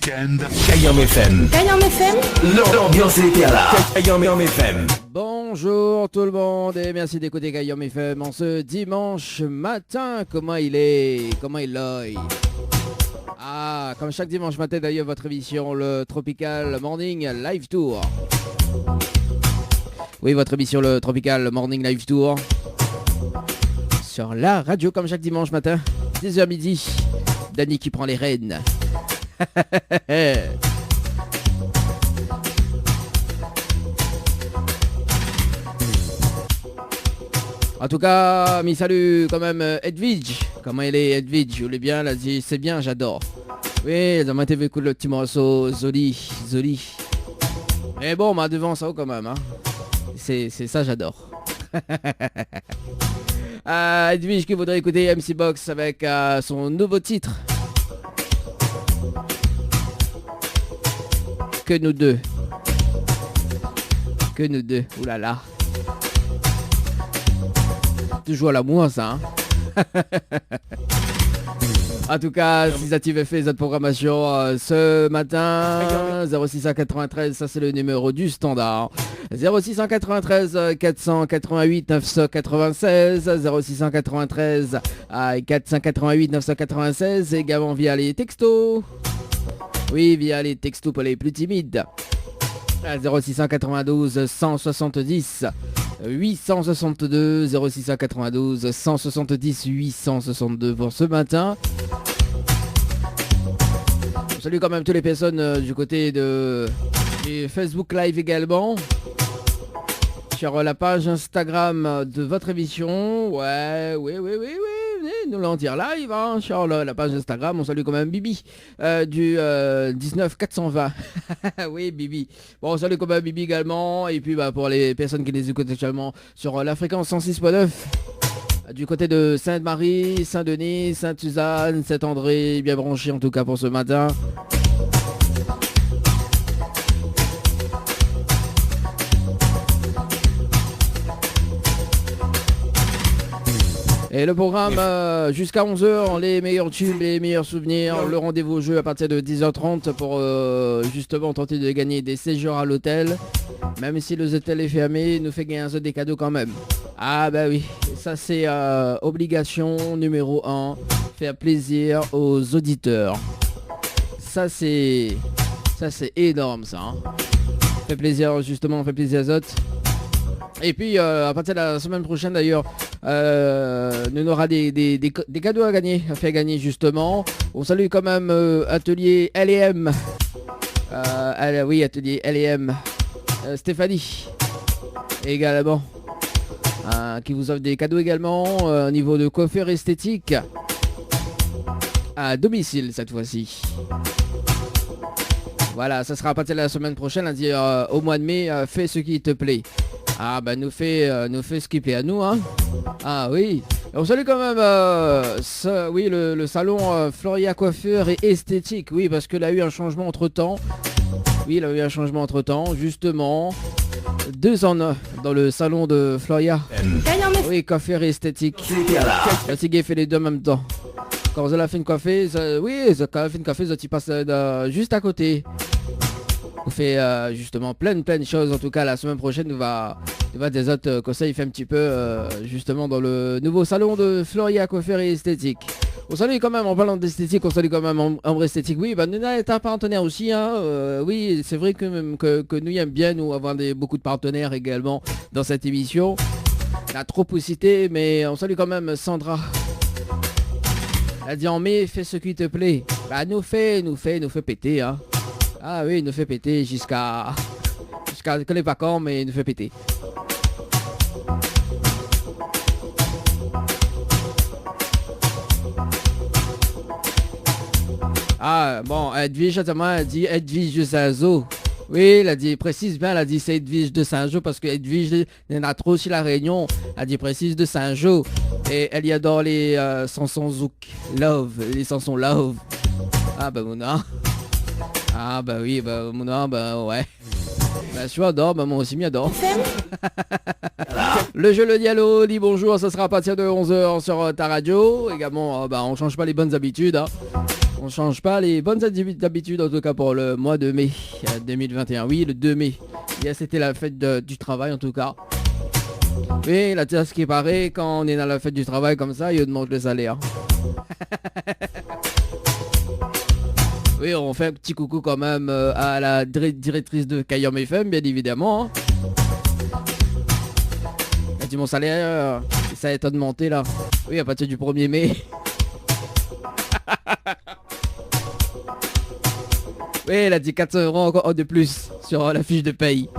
week-end. Kayam FM. Kayam FM. L'ambiance est là. Kayam FM. Bonjour tout le monde et merci d'écouter Kayam FM en ce dimanche matin. Comment il est? Comment il est? Ah, comme chaque dimanche matin d'ailleurs, votre émission, le Tropical Morning Live Tour. Oui, votre émission, le Tropical Morning Live Tour. Sur la radio, comme chaque dimanche matin, 10h midi. Dany qui prend les rênes. En tout cas, mi salut quand même Edwige. Comment il est Edwige? Vous voulez bien? Elle a dit c'est bien, j'adore. Oui, elle m'a été écouter le petit morceau Zoli. Mais bon, m'a devant ça quand même. Hein. C'est ça, j'adore. Edwige qui voudrait écouter MC Box avec son nouveau titre. Que nous deux. Oulala. Toujours à l'amour ça. Hein. En tout cas, si ça t'y fait cette programmation ce matin, 0693, ça c'est le numéro du standard. 0693 488 996, 0693 488 996, également via les textos. Oui, via les textos pour les plus timides. 0692 170 862, 0692 170 862 pour ce matin. On salue quand même toutes les personnes du côté de Facebook Live également. Sur la page Instagram de votre émission. Ouais. Venez nous l'en dire live hein, sur la page Instagram. On salue quand même Bibi du 19420. Oui, Bibi. Bon, on salue quand même Bibi également. Et puis pour les personnes qui les écoutent actuellement sur la fréquence 106.9. Du côté de Sainte-Marie, Saint-Denis, Sainte-Suzanne, Saint-André, bien branché en tout cas pour ce matin. Et le programme jusqu'à 11h, les meilleurs tubes, les meilleurs souvenirs, le rendez-vous jeu à partir de 10h30 pour justement tenter de gagner des séjours à l'hôtel. Même si le hôtel est fermé, il nous fait gagner des cadeaux quand même. Ah bah oui, ça c'est obligation numéro 1, faire plaisir aux auditeurs. Ça c'est énorme ça. Hein. Fait plaisir justement, fait plaisir aux autres. Et puis à partir de la semaine prochaine d'ailleurs, nous aura des cadeaux à gagner, à faire gagner justement. On salue quand même Atelier L&M. Oui, Atelier L&M. Stéphanie également. Qui vous offre des cadeaux également au niveau de coiffure esthétique. À domicile cette fois-ci. Voilà, ça sera à partir de la semaine prochaine, lundi au mois de mai, fais ce qui te plaît. Ah bah nous fait ce qui plaît à nous hein. Ah oui. Et on salue quand même le salon Floria Coiffure et Esthétique. Oui parce qu'il a eu un changement entre temps. Justement. 2 en 1 dans le salon de Floria. Oui, coiffure et esthétique. La Tigé fait les deux en même temps. Quand vous avez fait une coiffée, tu passes juste à côté. On fait justement plein de choses. En tout cas, la semaine prochaine, il va des autres conseils. Il fait un petit peu justement dans le nouveau salon de Floria Coiffure et Esthétique. On salue quand même, en parlant d'esthétique, on salue quand même Ombre Esthétique. Oui, nous est un partenaire aussi. Hein, oui, c'est vrai que nous aimons bien nous avoir beaucoup de partenaires également dans cette émission. On a trop cité, mais on salue quand même Sandra. Elle a dit en mai, fais ce qui te plaît. Bah nous fait péter. Hein. Ah oui, il nous fait péter jusqu'à que les vacances, mais il nous fait péter. Ah bon, Edwige a dit Edwige de Saint-Jo. Oui, elle a dit précise bien, elle a dit c'est Edwige de Saint-Jo parce que Edwige il y en a trop sur la Réunion. Elle a dit précise de Saint-Jo. Et elle y adore les chansons Zouk, Love, les chansons Love. Ah bah Mouna. Ah bah oui, bah Mouna, bah ouais. Bah tu adores, bah moi aussi m'y adore. Le jeu Le Diallo dit bonjour, ça sera à partir de 11h sur ta radio. Également, on change pas les bonnes habitudes. Hein. On change pas les bonnes habitudes en tout cas pour le mois de mai 2021. Oui, le 2 mai. C'était la fête du travail en tout cas. Oui, là, ce qui paraît, quand on est dans la fête du travail comme ça, il demande le salaire. Oui, on fait un petit coucou quand même à la directrice de Kayom FM, bien évidemment. Elle dit mon salaire, ça est augmenté là. Oui, à partir du 1er mai. Oui, elle a dit 400 € encore de plus sur la fiche de paye.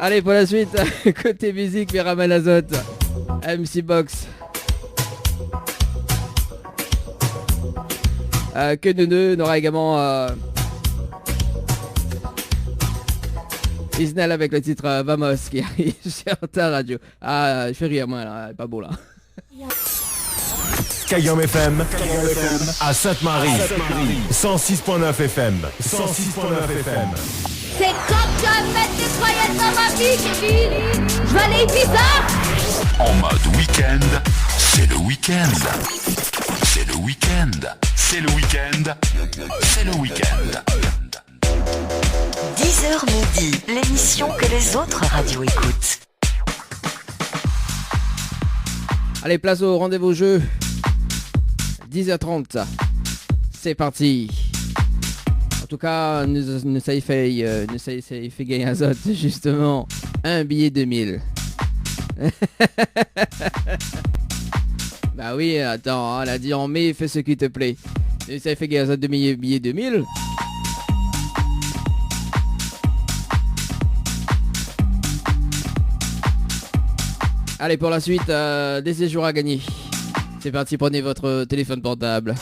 Allez, pour la suite, côté musique, Miraman Azote, MC Box. Que Neuneu, on aura également Isnel avec le titre Vamos qui arrive sur ta radio. Ah, je fais rire moi là, pas beau là. Kayom FM à Sainte-Marie, 106.9 FM, 106.9 FM. C'est quand tu vas mettre des croyances dans ma vie, Kevin. Je vais aller Ibiza. En mode week-end, c'est le week-end. C'est le week-end. C'est le week-end. C'est le week-end. 10h midi, l'émission que les autres radios écoutent. Allez, place au rendez-vous jeu. 10h30. C'est parti. En tout cas, nous ça y fait gagner un zot, justement. Un billet 2000. Bah oui, attends, elle a dit en mai, fais ce qui te plaît. Nous ça y fait gagner un zot de billet 2000. Allez, pour la suite, des séjours à gagner. C'est parti, prenez votre téléphone portable.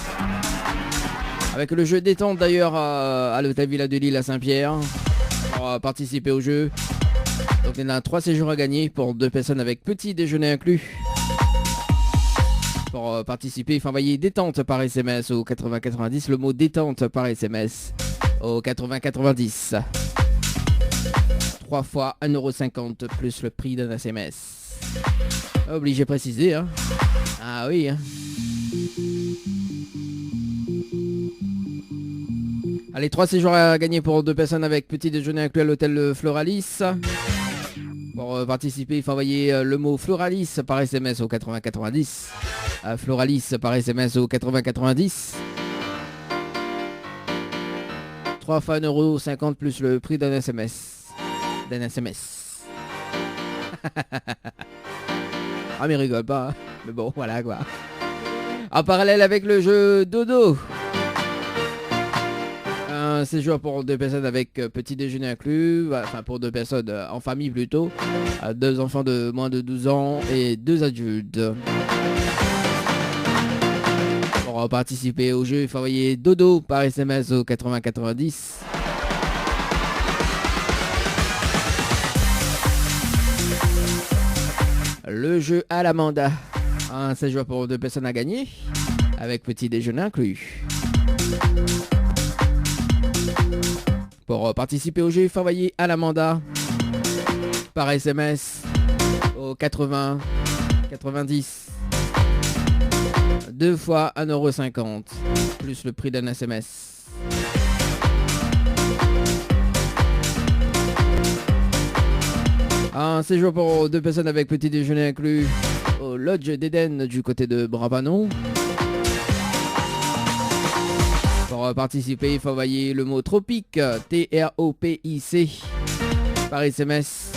Avec le jeu détente d'ailleurs à l'hôtel Villa de Lille à Saint-Pierre. Pour participer au jeu. Donc il y en a 3 séjours à gagner pour 2 personnes avec petit déjeuner inclus. Pour participer, il faut envoyer détente par SMS au 8090. Le mot détente par SMS au 8090. 3 fois 1,50€ plus le prix d'un SMS. Obligé de préciser, hein. Ah oui, hein. Allez, 3 séjours à gagner pour 2 personnes avec petit déjeuner inclus à l'hôtel Floralis. Pour participer, il faut envoyer le mot Floralis par SMS au 8090. Floralis par SMS au 8090. 3 fois 1,50€ plus le prix d'un SMS. Ah mais rigole pas, hein. Mais bon, voilà quoi. En parallèle avec le jeu Dodo. Un séjour pour 2 personnes avec petit déjeuner inclus. Enfin pour 2 personnes en famille plutôt. 2 enfants de moins de 12 ans et 2 adultes. Pour participer au jeu, il faut envoyer Dodo par SMS au 8090. Le jeu à l'amanda. Un séjour pour 2 personnes à gagner. Avec petit déjeuner inclus. Pour participer au jeu, il faut envoyer à l'amanda par SMS au 80 90. 2 fois 1,50€ plus le prix d'un SMS. Un séjour pour 2 personnes avec petit déjeuner inclus au Lodge d'Éden du côté de Brabanon. Pour participer, il faut envoyer le mot tropique, TROPIC, par SMS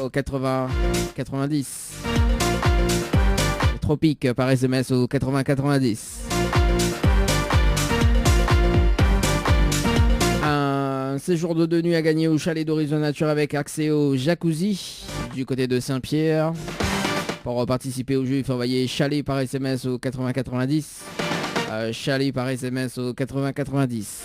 au 80 90. Tropique par SMS au 80 90. Un séjour de 2 nuits à gagner au chalet d'Horizon Nature avec accès au jacuzzi du côté de Saint-Pierre. Pour participer au jeu, il faut envoyer chalet par SMS au 80 90. Chalet par SMS au 80 90.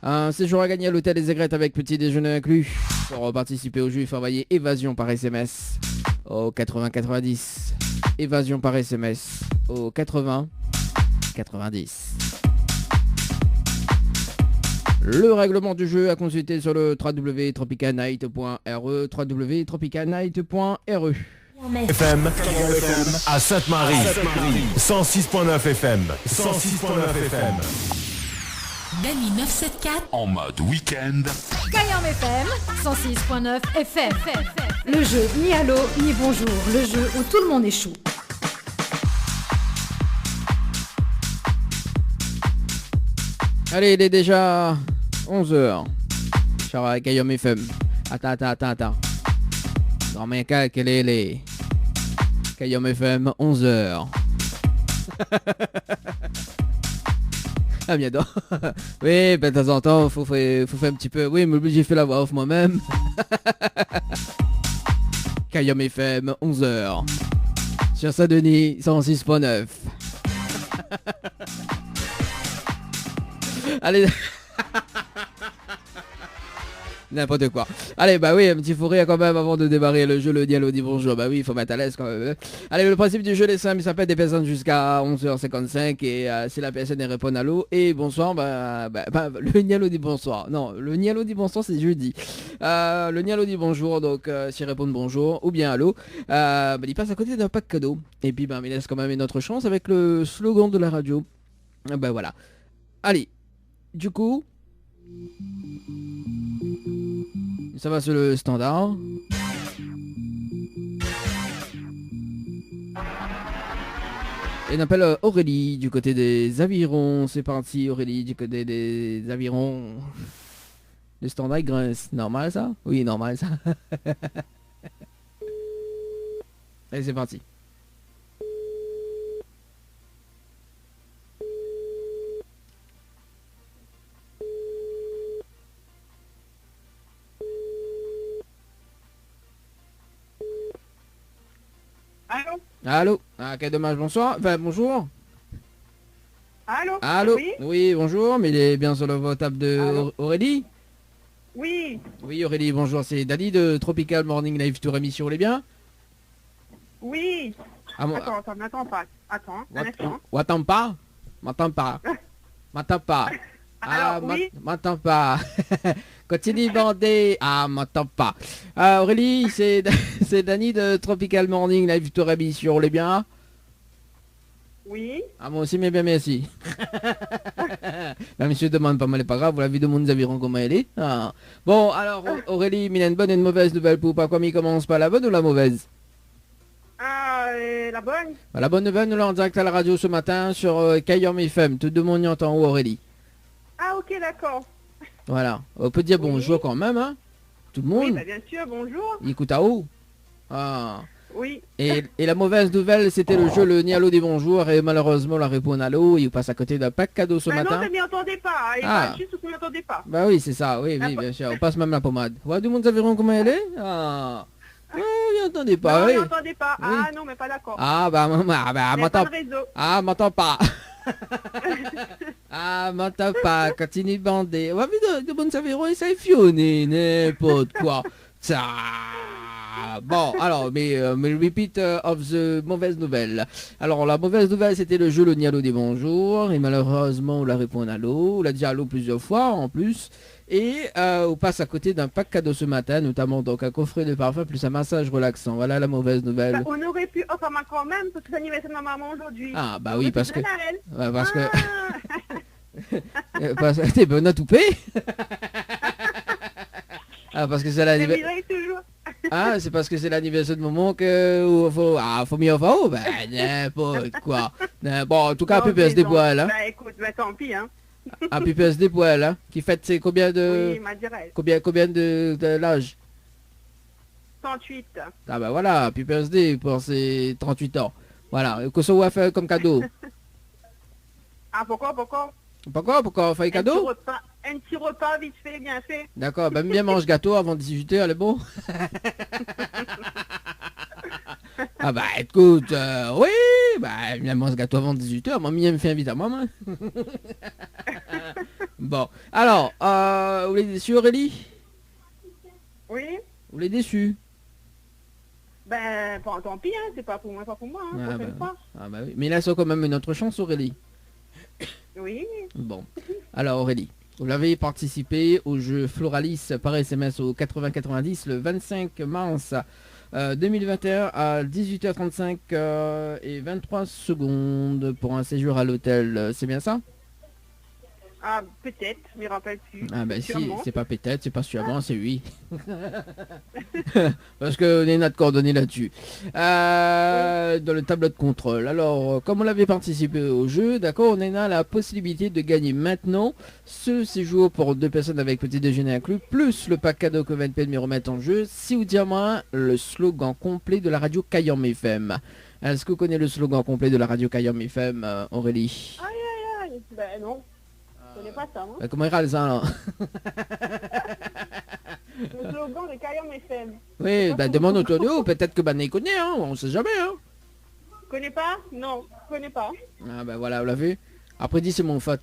Un séjour à gagner à l'hôtel des Aigrettes avec petit déjeuner inclus. Pour participer au jeu, il faut envoyer évasion par SMS au 80 90. Évasion par SMS au 80 90. Le règlement du jeu à consulter sur le www.tropicanight.re. www.tropicanight.re. FM à Sainte-Marie. 106.9 FM. 106.9 FM. Dany 974 En mode week-end. Kayam FM 106.9 FM. Le jeu ni allô ni bonjour. Le jeu où tout le monde est chou. Allez, il est déjà 11h. Cher Kayam FM. Attends. Dans mes cas, quel est les Kayam FM 11h. Ah bien donc. Oui, ben de temps en temps, faut faire un petit peu. Oui, mais j'ai fait la voix off moi-même. Kayam FM 11h. Sur Saint-Denis 106.9. Allez. N'importe quoi. Allez, bah oui, un petit fou rire quand même avant de démarrer le jeu, le dialogue dit bonjour. Bah oui, il faut mettre à l'aise quand même. Allez, le principe du jeu est simple, il s'appelle des personnes jusqu'à 11h55 et si la personne répond allô et bonsoir, le Nialo dit bonsoir. Non, le Nialo dit bonsoir c'est jeudi. Le Nialo dit bonjour, donc s'il répond bonjour ou bien allô, il passe à côté d'un pack cadeau. Et puis il laisse quand même une autre chance avec le slogan de la radio. Voilà. Allez, du coup... Ça va sur le standard. Et on appelle Aurélie du côté des avirons. C'est parti Aurélie du côté des avirons. Le standard grince. Normal ça? Oui, normal ça. Allez, c'est parti. Allô? Ah, quel dommage, bonsoir. Enfin, bonjour. Allô? Oui, bonjour, mais il est bien sur le table de Aurélie? Oui. Oui, Aurélie, bonjour, c'est Dany de Tropical Morning Live Tour émission, vous allez bien? Oui. Attends, n'attends pas. Attends, un instant. Attends pas? M'attends pas. M'attends pas. Alors, oui. M'attends pas. Continue bandé. Ah, m'attends pas. Aurélie, c'est Dany de Tropical Morning Live Tour émission, vous allez bien? Oui. Ah, moi aussi, mais bien, merci. Monsieur demande pas mal, c'est pas grave, vous l'avez de mon aviron comment elle est. Ah. Bon, alors, Aurélie, il y a une bonne et une mauvaise nouvelle pour pas comme il commence par la bonne ou la mauvaise? La bonne. La bonne nouvelle, nous l'avons en direct à la radio ce matin sur Kayam FM. Tout le monde y entend où, Aurélie? Ah, ok, d'accord. Voilà, on peut dire bonjour quand même, hein? Tout le monde. Oui, bah, bien sûr, bonjour. Il écoute à où? Ah. Oui. Et la mauvaise nouvelle, c'était le jeu le Nialo des bonjours et malheureusement la réponse à l'eau, il passe à côté d'un pack cadeau ce matin. Non, je m'y entendais pas. Et pas juste que je m'y entendais pas. Bah oui, c'est ça, oui, bien sûr. On passe même la pommade. Ouais, tout le monde saviron comment elle est? Ah. Il entendait pas, non, oui. Il entendait pas. Oui. Ah non, mais pas d'accord. M'entends pas. M'entends pas. Continue de bander. Ouais, mais de bon saviron, il s'est fionné, n'importe quoi. Ça. Bon, alors, mais repeat of the mauvaise nouvelle. Alors, la mauvaise nouvelle, c'était le jeu le Nialo des bonjours. Et malheureusement, on l'a répondu à l'eau. On l'a dit à l'eau plusieurs fois, en plus. Et on passe à côté d'un pack cadeau ce matin, notamment donc un coffret de parfum plus un massage relaxant. Voilà la mauvaise nouvelle. Bah, on aurait pu offrir ma quand même, parce que c'est l'anniversaire de ma maman aujourd'hui. Ah, bah oui, parce que... parce que... T'es bonne à touper. Ah, parce que c'est l'anniversaire... Ah, c'est parce que c'est l'anniversaire de maman que faut mieux faire. Oh, ben n'importe quoi. Bon, en tout cas, Pupes des poils, hein. Bah écoute, tant pis, hein. Ah, Pupes des poils, hein. Qui fête c'est combien de... Oui, ma dirait. Combien de l'âge? 38. Ah bah voilà, Pupes des pour ses 38 ans. Voilà, que ça va faire comme cadeau. Ah, pourquoi on fait cadeau? Un petit repas vite fait, bien fait. D'accord, ben bien mange gâteau avant 18h, elle est bon. Ah bah écoute, oui, bah bien mange gâteau avant 18h, moi me fait inviter à moi. Bon, alors, vous l'êtes déçu Aurélie? Oui. Vous l'êtes déçu? Ben, tant pis, hein, c'est pas pour moi, hein, bah oui, mais là c'est quand même une autre chance Aurélie. Oui. Bon, alors Aurélie. Vous l'avez participé au jeu Floralis par SMS au 8090 le 25 mars 2021 à 18h35 et 23 secondes pour un séjour à l'hôtel. C'est bien ça? Ah, peut-être, je me rappelle plus. Ah ben si, Sûrement. c'est pas peut-être, c'est pas sûrement, c'est oui. Parce que on a de coordonnées là-dessus. Dans le tableau de contrôle. Alors, comme on avait participé au jeu, d'accord, on a la possibilité de gagner maintenant ce séjour pour 2 personnes avec petit déjeuner inclus, plus le pack cadeau que VNP me remettre en jeu, si vous dites moi le slogan complet de la radio Kayam FM. Est-ce que vous connaissez le slogan complet de la radio Kayam FM, Aurélie? Aïe, aïe, aïe. Ben non. Je connais pas ça, hein. Comment il râle ça là? Le slogan de Kayam FM. Oui, bah demande autour de vous, peut-être que il connaît, hein, on sait jamais, hein. Connais pas? Non, connais pas. Ah bah voilà, vous l'avez vu. Après dit c'est mon faute.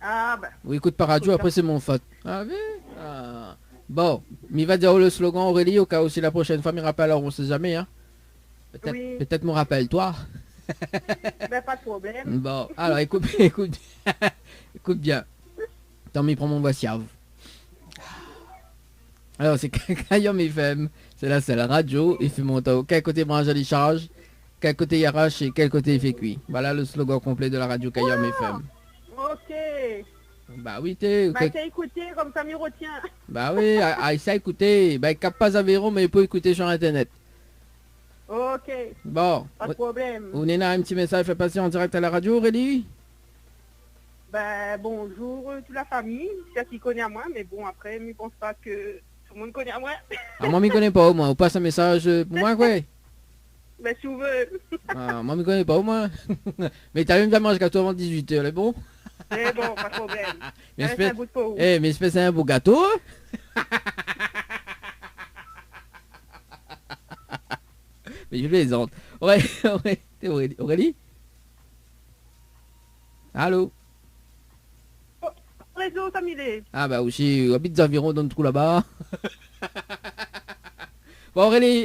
Ah bah. Vous écoutez par radio, après c'est mon faute. Ah oui. Ah. Bon, mais va dire le slogan Aurélie au cas où si la prochaine fois me rappelle, alors on sait jamais, hein. Peut-être Oui. peut-être me rappelle-toi. Ben pas de problème. Bon, alors écoute, écoute, écoute bien. Tant m'y prends mon voici à vous. Alors c'est Kayam FM, c'est la seule radio, il fait monter au quel côté branche à les charges, quel côté il arrache et quel côté il fait cuit. Voilà le slogan complet de la radio Kayam FM. Ok. Bah oui t'es. Bah t'as écouté comme ça m'y retient. Bah oui, ça écouter. Bah il capte pas Aveyron mais il peut écouter sur internet. Ok. Bon. Pas de problème. Vous venez là un petit message fait passer en direct à la radio Aurélie? Ben bonjour toute la famille, c'est qui connaît à moi, mais bon après, je pense pas que tout le monde connaît à moi. Ah moi m'y connais pas au moins, on passe un message pour moi quoi. Ben si vous voulez. Ah moi m'y connais pas au moins. Mais t'as même pas mangé gâteau avant 18h, c'est bon? Mais bon, pas de problème. Mais Reste un bout de peau. mais c'est un beau gâteau. Hein. Mais je plaisante. Aurélie? Allô? Réseau, ça m'y est. Ah bah aussi, habite des environs dans le trou là-bas. Bon Aurélie,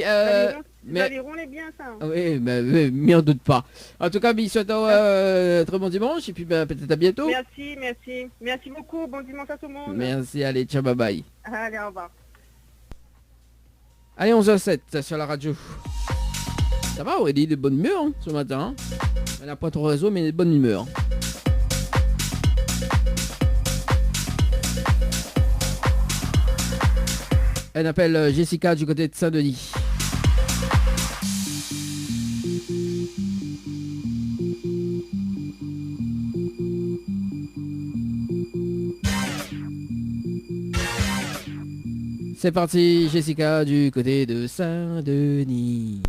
L'Aviron est bien ça. oui, mais on doute pas. En tout cas, souhaite très bon dimanche et puis peut-être à bientôt. Merci, merci. Merci beaucoup, bon dimanche à tout le monde. Merci, allez, ciao, bye bye. Allez, au revoir. Allez, 11h07 sur la radio. Ça va Aurélie, de bonne humeur hein, ce matin. Elle n'a pas trop réseau, mais de bonne humeur. Elle appelle Jessica du côté de Saint-Denis. C'est parti, Jessica du côté de Saint-Denis.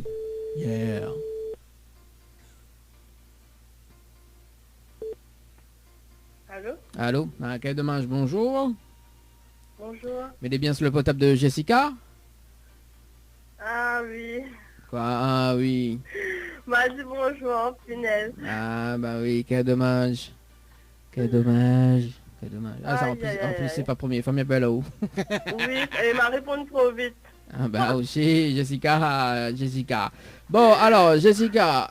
Yeah. Allô? Allô? Ah, quel dommage, bonjour. Bonjour. Mettez bien sur le potable de Jessica. Ah oui. Quoi? Ah oui. Bah dis bonjour, punaise. Ah bah oui, quel dommage. Quel dommage. Quel dommage. Ah, ça, en plus c'est pas premier, femme belle là-haut. Oui, elle m'a répondu trop vite. Ah bah aussi, Jessica. Bon, alors, Jessica,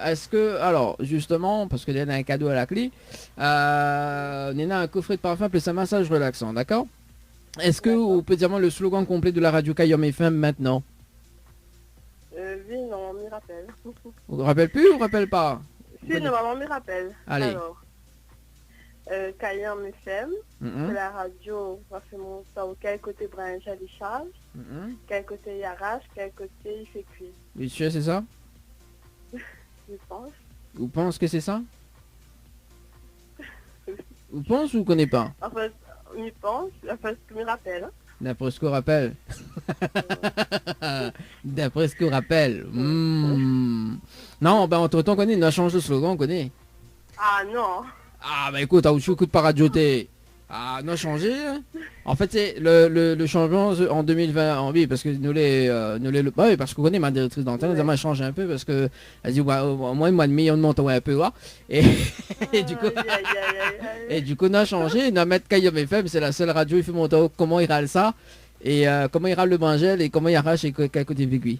est-ce que, alors, justement, parce que Néna a un cadeau à la clé, Néna a un coffret de parfum plus un massage relaxant, d'accord? Est-ce que vous pouvez dire moi le slogan complet de la radio Kayam FM maintenant? Oui, non, on m'y rappelle. Vous vous rappelez plus ou vous rappelle pas? Si, normalement, on m'y rappelle. Allez. Alors, Kayam FM, c'est la radio, on va faire mon temps, quel côté branche à décharge, quel côté il arrache, quel côté il fait cuire. Monsieur, c'est ça? Je pense. Vous pensez que c'est ça? Vous pensez ou vous connaissez pas? En fait, on y pense, enfin, ce que me rappelle. Hein. D'après ce qu'on rappelle. D'après ce qu'on rappelle. Non, ben entre-temps, on connaît, on a changé de slogan, on connaît. Ah non. Ah bah écoute, je écoute pas radio T. Ah, on a changé. Hein. En fait, c'est le changement en 2020. Oui, parce que oui, parce qu'on connaît ma directrice d'antenne, elle m'a changé un peu parce que elle dit au moins mois de mai, on monte un peu là. Et, et du coup, on a changé. On a mis Kayam FM, c'est la seule radio, il fait monter comment il râle ça. Et comment il râle le bangel et comment il arrache et quel côté vécu.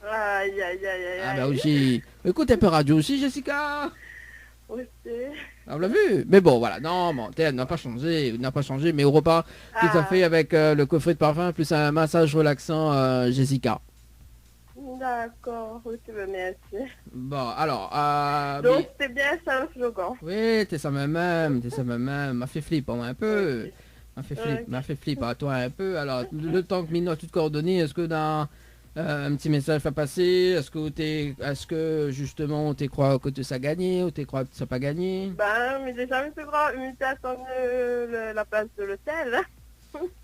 Aïe, aïe, aïe, aïe. Ah bah aussi. Écoute un peu radio aussi, Jessica. Aussi. On l'a vu. Mais bon, voilà. Non, mon thème n'a pas changé. Mais au repas, tout à fait avec le coffret de parfum plus un massage relaxant Jessica. D'accord. Oui, merci. Bon, alors... Donc, c'est bien ça le slogan. Oui, t'es ça même. M'a fait flip un peu. Okay. M'a fait flip à toi un peu. Alors, le temps que Mino a tout coordonné, est-ce que dans un petit message à passer, est-ce que justement tu crois que tu as gagné ou tu crois que tu n'as pas gagné? Ben, mais déjà, mais attendre la place de l'hôtel.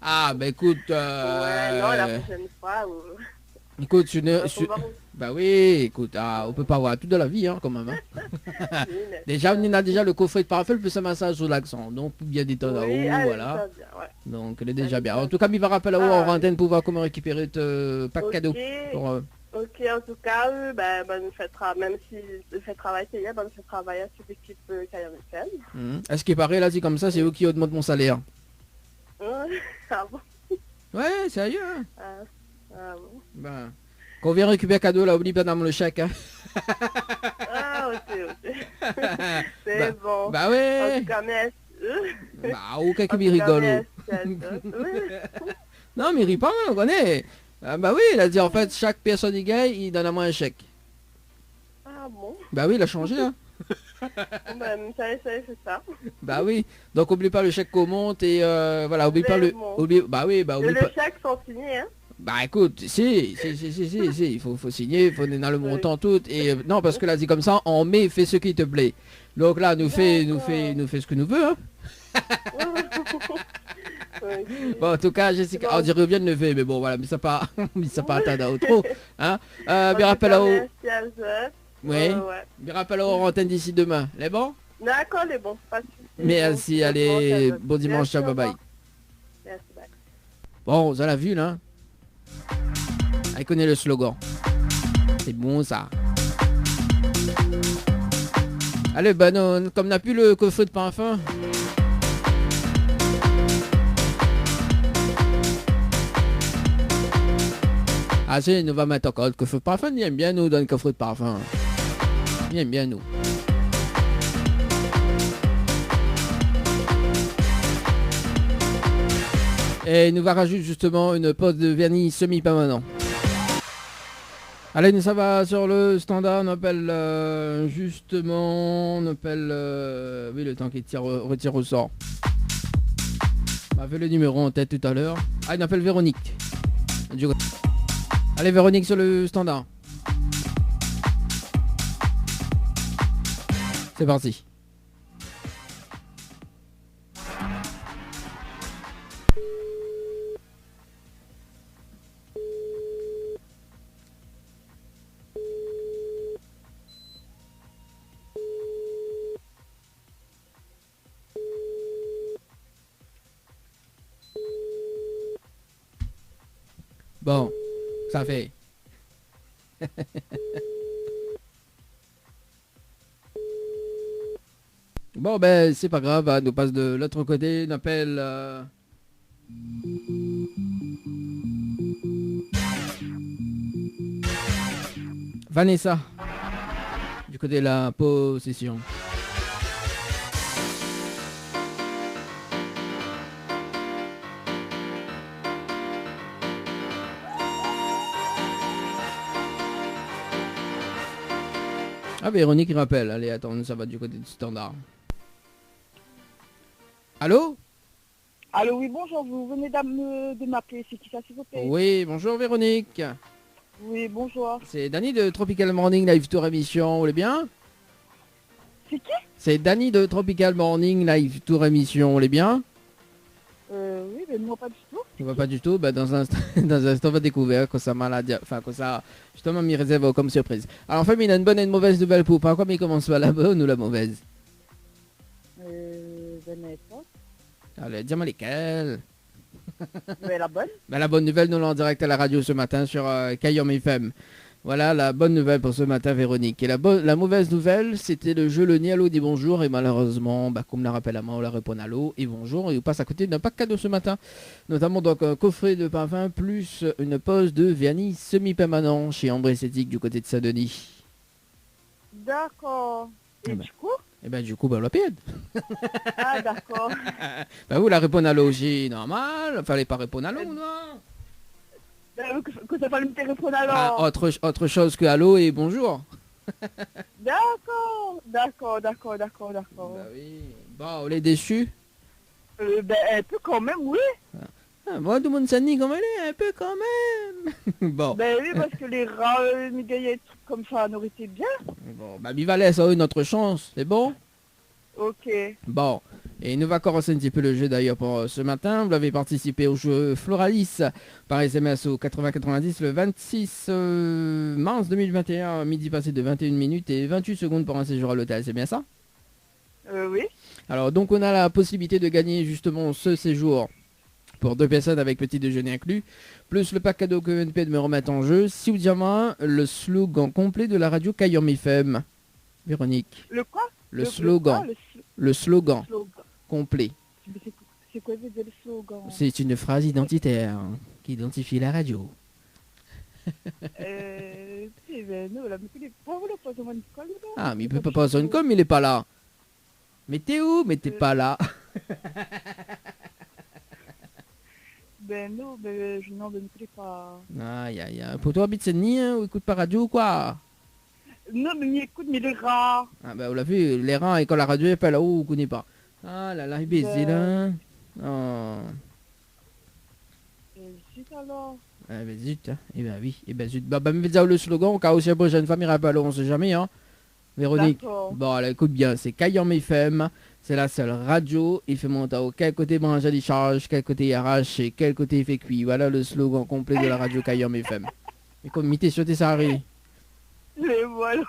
Ah, ben écoute... Ouais, non, la prochaine fois. Écoute, bah oui, écoute, on peut pas avoir tout de la vie, hein, quand même. Hein. Déjà, on a déjà le coffret de parfum plus un massage sur l'accent, donc bien détendre là-haut, voilà. Bien, ouais. Donc, elle est déjà bien. En tout cas, il va rappeler là-haut en antenne pour voir comment récupérer ton pack cadeau. Pour, Ok, en tout cas, bonne fête, même si le fait travail c'est hier, bonne fête travail à toute l'équipe KMFM. Est-ce qu'il paraît, là, c'est comme ça, c'est eux qui augmentent mon salaire? Ah bon? Ouais, sérieux, hein? Ah bon. Ben, quand on vient récupérer cadeau, là, oublie pas d'avoir le chèque, hein. Ah, ok. C'est bon. Bah ouais. En tout cas, merci. Bah, aucun qui m'y rigole. Non, mais rit pas, on connaît. Ah, bah oui, il a dit, en fait, chaque personne qui gagne, il donne à moi un chèque. Ah bon? Bah oui, il a changé, hein. Bah, ça c'est ça. Bah oui, donc oublie pas le chèque qu'on monte et voilà, oublie pas le... bah oui, bah oublie le pas... chèque sont signés, hein. Bah écoute, si, il faut signer, il faut donner dans le montant tout, et non, parce que là, dit comme ça, en mai, fais ce qui te plaît. Donc là, nous fait ce que nous veut, hein. Bon, en tout cas, Jessica, on dirait bien de lever, mais bon, voilà, mais ça pas atteindre trop, hein. Bien rappel là-haut. Oui, bien rappel là-haut en antenne d'ici demain, les bon? D'accord, les bons, pas de soucis. Merci, allez, bon dimanche, ciao, bye bye. Merci, bye. Bon, vous avez vu, là? Elle connaît le slogan. C'est bon, ça. Allez, ben, comme on n'a plus le coffret de parfum. Ah, si, nous va mettre encore le coffret de parfum. Il aime bien nous dans le coffret de parfum. Il aime bien nous. Et nous va rajouter justement une pose de vernis semi-permanent. Allez, ça va sur le standard, on appelle justement, oui, le temps qui retire au sort. On avait le numéro en tête tout à l'heure. Ah, il appelle Véronique. Allez, Véronique sur le standard. C'est parti. Bon, ça fait. Bon, ben, c'est pas grave, on nous passe de l'autre côté, on appelle... Vanessa, du côté de la possession. Ah, Véronique rappelle. Allez, attends, ça va du côté du standard. Allô? Allô, oui, bonjour, vous venez de m'appeler, c'est qui ça, s'il vous plaît? Oui, bonjour Véronique. Oui, bonjour. C'est Dany de Tropical Morning Live Tour Émission, vous voulez bien? C'est qui? C'est Dany de Tropical Morning Live Tour Émission, vous voulez bien? Oui, mais non, pas du tout. Je vois pas du tout, bah dans un instant on va découvrir que ça maladie, enfin que ça justement m'y réserve comme surprise. Alors en fait il a une bonne et une mauvaise nouvelle pour pas, comme il commence par la bonne ou la mauvaise? Allez, dis-moi lesquelles. Mais la bonne? Bah, la bonne nouvelle, nous l'en direct à la radio ce matin sur KM FM. Voilà la bonne nouvelle pour ce matin, Véronique. Et la mauvaise nouvelle, c'était le jeu Le Nid Allô dit bonjour. Et malheureusement, bah, comme la rappelle à moi, on la répond allô et bonjour. Et on passe à côté d'un pack cadeau ce matin. Notamment donc un coffret de parfum plus une pose de vernis semi-permanent chez Ambre Esthétique du côté de Saint-Denis. D'accord. Et du coup? Et ben du coup, on la perd. Ah, d'accord. Ben vous la répondre à l'eau, c'est normal. Fallait pas répondre à l'eau, non? Que ça fallait me téléphoner alors. Ah, autre chose que allô et bonjour. D'accord. Bah oui. Bon, on est déçus. Un peu quand même, oui. Ah, moi, tout le monde s'en dit comme elle est, un peu quand même. Bon. Ben oui, parce que les rats, les trucs comme ça, on aurait été bien. Bon, bah Bivalès a eu notre chance, c'est bon? Ok. Bon. Et nous va commencer un petit peu le jeu d'ailleurs pour ce matin. Vous avez participé au jeu Floralis par SMS au 8090 le 26 mars 2021, midi passé de 21 minutes et 28 secondes pour un séjour à l'hôtel, c'est bien ça? Oui. Alors donc on a la possibilité de gagner justement ce séjour pour 2 personnes avec petit déjeuner inclus, plus le pack cadeau que VNP de me remettre en jeu, si vous dites le slogan complet de la radio Kayom FM. Véronique. Le quoi? Le slogan. Le slogan complet. C'est quoi le slogan? C'est une phrase identitaire qui identifie la radio. Non, là, mais Ah, mais il peut pas passer une com, il est pas là. Mais t'es où? Mais t'es pas là. Non, mais je ne connais pas. Aïe, aïe, aïe. Pour toi, habite Sydney, hein, ou écoute pas radio ou quoi? Non, mais écoute, mais les rats. Ah, bah, on l'a vu, les rats, et quand la radio est pas là-haut, on connaît pas. Ah là là, il est baisé là. Oh. Zut alors. Ah, bah, zut, hein. Eh ben oui, eh ben zut. Bah, me dire le slogan, au cas où si la prochaine fois, il rappelle, on sait jamais, hein. Véronique. Bon, alors, écoute bien, c'est Kayom FM. C'est la seule radio. Il fait monter au quel côté branche à décharge, quel côté il arrache et quel côté il fait cuit. Voilà le slogan complet de la radio Kayom FM. Et comme mité sur tes salariés. Les voilà.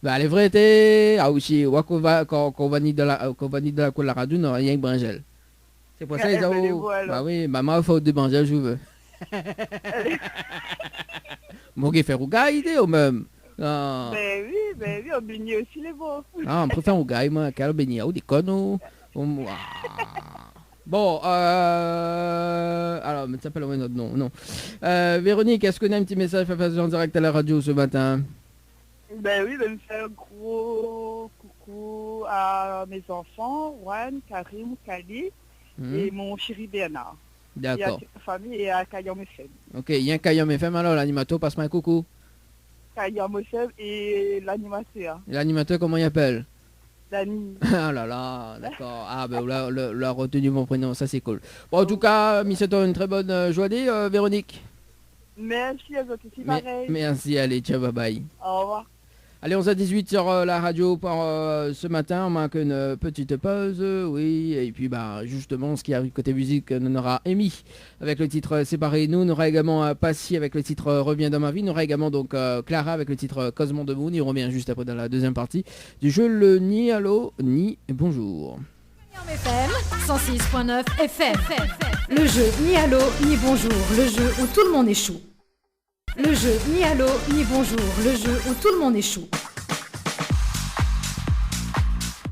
Bah, les vrais, ah aussi, quand on va ni de la radio, non, il y a une brangelle. C'est pour ça, ils ont. Bah oui, bah, moi, il faut des brangelles, je veux. Moi, je fais rougaille, ou même. Ben oui, on bénit aussi les beaux. Ah, on préfère rougaille, moi, car on bénit, ou des connes, Bon, alors, mais ça s'appelle notre nom, non. Véronique, est-ce qu'on a un petit message à faire en direct à la radio ce matin? Ben oui, me faire un gros coucou à mes enfants, Juan, Karim, Kali et mon chéri Bernard. D'accord. Et à toute famille et à Kayom FM. Ok, il y a un Kayom FM alors, l'animateur, passe-moi un coucou. Kayom FM et l'animateur. L'animateur, comment il appelle? Dani. Ah là là, d'accord. Ah ben là, retenu mon prénom, ça c'est cool. Bon, en tout cas, Misseton, une très bonne journée, Véronique. Merci à vous aussi, pareil. Merci, allez, ciao, bye bye. Au revoir. Allez, 11h18 sur la radio pour ce matin, on marque une petite pause, oui, et puis bah justement ce qui arrive côté musique, on aura Amy avec le titre Séparez-nous, on aura également Passy avec le titre Reviens dans ma vie, on aura également donc Clara avec le titre Cosmon de Moon, il revient juste après dans la deuxième partie du jeu le Ni Allô, Ni Bonjour. FM 106.9 FM, le jeu Ni Allô, Ni Bonjour, le jeu où tout le monde échoue. Le jeu Ni Allô, Ni Bonjour, le jeu où tout le monde échoue.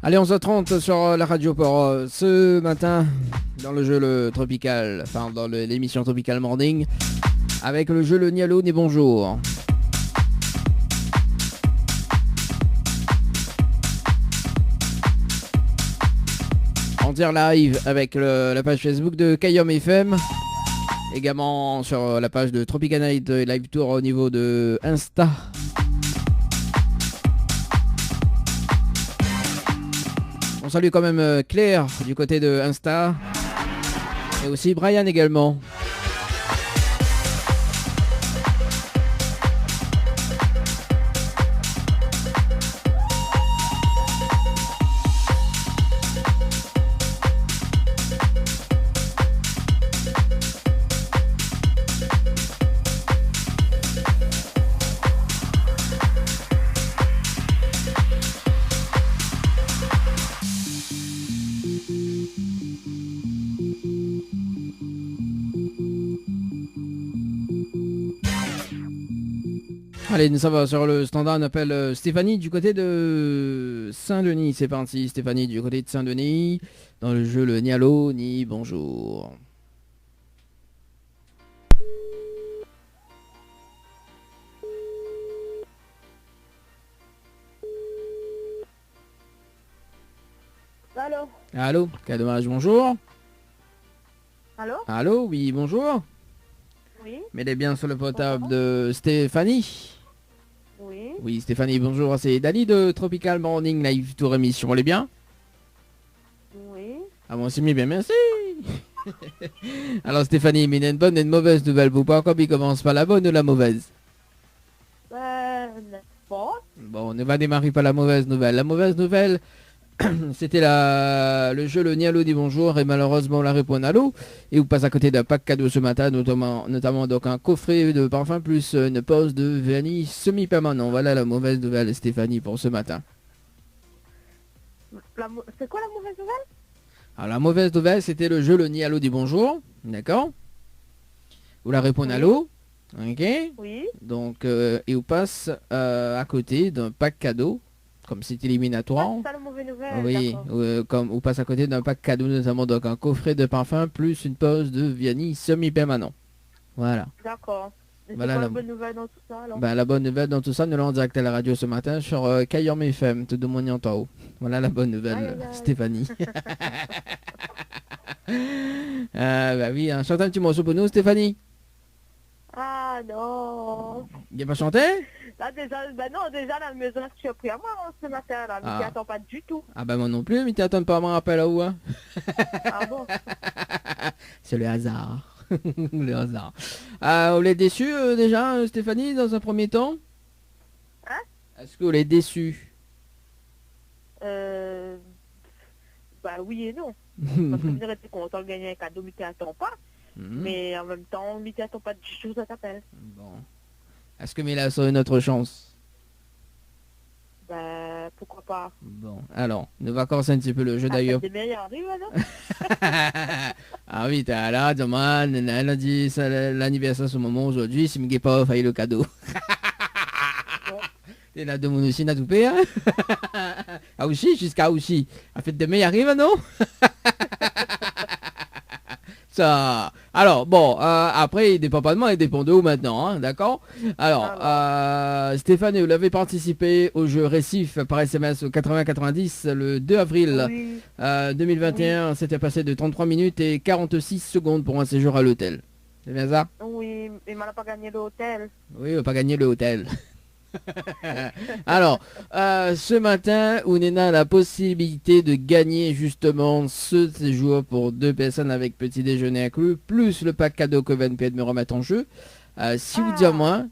Allez, 11h30 sur la radio pour ce matin, dans le jeu le Tropical, enfin dans l'émission Tropical Morning, avec le jeu le Ni Allô, Ni Bonjour. En dire live avec la page Facebook de Kayom FM. Également sur la page de Tropical Night Live Tour au niveau de Insta. On salue quand même Claire du côté de Insta. Et aussi Brian également. Allez, ça va sur le standard, on appelle Stéphanie du côté de Saint-Denis. C'est parti, Stéphanie du côté de Saint-Denis, dans le jeu le Ni Allô, Ni Bonjour. Allô? Allô, quel dommage, bonjour. Allô? Allô, oui, bonjour. Oui. Mettez bien sur le portable de Stéphanie. Oui. Oui, Stéphanie, bonjour, c'est Dali de Tropical Morning Live Tour Émission, elle est bien? Oui. Ah bon, c'est bien, merci. Alors Stéphanie, mais il y a une bonne et une mauvaise nouvelle, vous pas encore, il commence par la bonne ou la mauvaise? Bon. Bon, on va démarrer par la mauvaise nouvelle. La mauvaise nouvelle, c'était le jeu Le Nialo dit bonjour et malheureusement la réponse à l'eau. Et vous passez à côté d'un pack cadeau ce matin, notamment donc un coffret de parfum plus une pose de vanille semi-permanent. Voilà la mauvaise nouvelle Stéphanie pour ce matin. C'est quoi la mauvaise nouvelle? Alors la mauvaise nouvelle c'était le jeu Le Nialo dit bonjour, d'accord? Vous la répondez à l'eau, ok? Oui. Donc, et vous passe à côté d'un pack cadeau. Comme c'est éliminatoire. Ah, c'est ça la mauvaise nouvelle. Oui, comme on passe à côté d'un pack cadeau, notamment donc un coffret de parfum plus une pose de vanille semi-permanent. Voilà. D'accord. Voilà c'est quoi la bonne nouvelle dans tout ça alors? Ben, la bonne nouvelle dans tout ça, nous l'avons en direct à la radio ce matin sur Kayom FM, tout le monde en haut. Voilà la bonne nouvelle, Aïe. Stéphanie. Bah oui, chante un petit morceau pour nous, Stéphanie. Ah non. Il a pas chanté? Là déjà, déjà la maison a surpris à moi ce matin là, mais Ah. j'y attends pas du tout. Ah bah moi non plus, mais t'attends pas à me rappeler là-haut, hein. Ah bon? C'est le hasard. Le hasard. Vous l'êtes déçu déjà, Stéphanie, dans un premier temps? Hein? Est-ce que vous l'êtes déçu? Bah oui et non. Parce que j'aurais été content de gagner un cadeau, mais t'y attends pas. Mais en même temps, mais t'y attends pas du tout, ça t'appelle. Bon. Est-ce que Mila a une autre chance? Bah pourquoi pas. Bon, alors, nous va commencer un petit peu le jeu d'ailleurs. Des meilleurs arrivent alors. Ah oui, t'es là, demain, elle a dit l'anniversaire ce moment aujourd'hui, si me pas failli le cadeau. Et là, de mon aussi, n'a tout payé, hein? Ah aussi, jusqu'à aussi. A fait demain, il arrive, non? Ça. Alors, bon, après, il dépend pas de moi, il dépend de où maintenant, hein, d'accord? Alors, Stéphane, vous l'avez participé au jeu Récif par SMS au 80-90 le 2 avril 2021. C'était passé de 33 minutes et 46 secondes pour un séjour à l'hôtel. C'est bien ça? Oui, mais il m'a pas gagné l'hôtel. Oui, il n'a pas gagné le hôtel. Alors, ce matin, Ounena a la possibilité de gagner justement ce séjour pour 2 personnes avec petit déjeuner inclus, plus le pack cadeau que Van Pied me remettre en jeu. Si vous dites moi,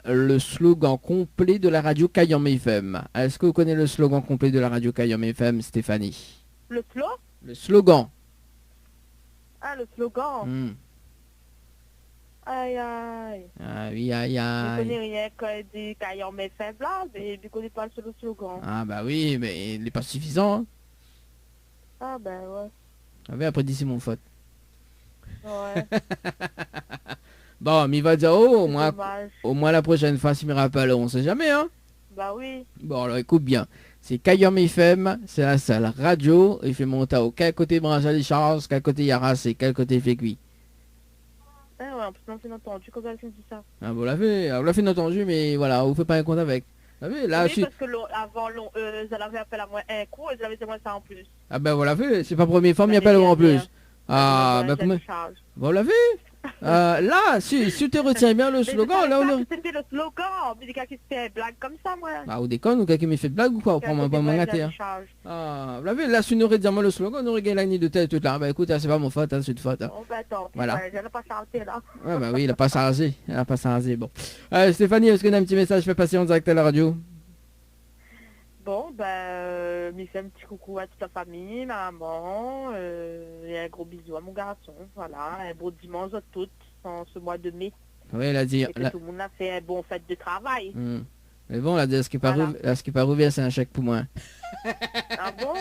le slogan complet de la radio Kayom FM. Est-ce que vous connaissez le slogan complet de la radio Kayom FM, Stéphanie? Le slogan? Le slogan. Ah, le slogan. Aïe aïe. Ah oui, aïe aïe. Je connais rien que des Kayom FM là, mais je connais pas le slogan. Ah bah oui, mais il n'est pas suffisant. Hein. Ah ben ouais. Ah oui, après dit c'est mon faute. Ouais. Bon, mais il va dire, au moins la prochaine fois, s'il me rappelle, on sait jamais, hein. Bah oui. Bon, alors écoute bien. C'est Kayom FM, c'est la seule radio. Il fait monter au quel côté branche à Charles, quel côté Yaras et quel côté fait cuit. Ouais, en plus, on l'a entendu quand elle dit ça. Ah, vous l'avez entendu, mais voilà, vous faites pas un compte avec. Vous savez, là, oui, parce que avant, elle avait appelé à moi un coup et elle avait dit moi ça en plus. Ah ben, vous l'avez, c'est pas première fois, mais il appelle en plus. Ah, ben, comment... Vous l'avez là, si tu retiens bien le slogan, là, on... C'était le slogan, mais des gars qui se fait blague comme ça, moi. Ah, ou déconne, ou quelqu'un me fait de blague ou quoi, pour moi, gâter. Ah, vous l'avez, là, si nous aurait dit moi le slogan, on aurait gagné la nuit de tête tout là. Bah écoute, c'est pas mon faute, c'est de faute. Oh, bah attends, voilà. Je n'ai pas chargé là. Ouais, bah oui, il a pas chargé, bon. Stéphanie, est-ce qu'on a un petit message fait passer en direct à la radio? Bon, il fait un petit coucou à toute la famille, ma maman, et un gros bisou à mon garçon, voilà, un beau dimanche à toutes en ce mois de mai. Oui, elle a dit... Et que tout le monde a fait un bon fête de travail. Mais bon, là, ce qui est pas rouvert, c'est un chèque pour moi. Ah bon,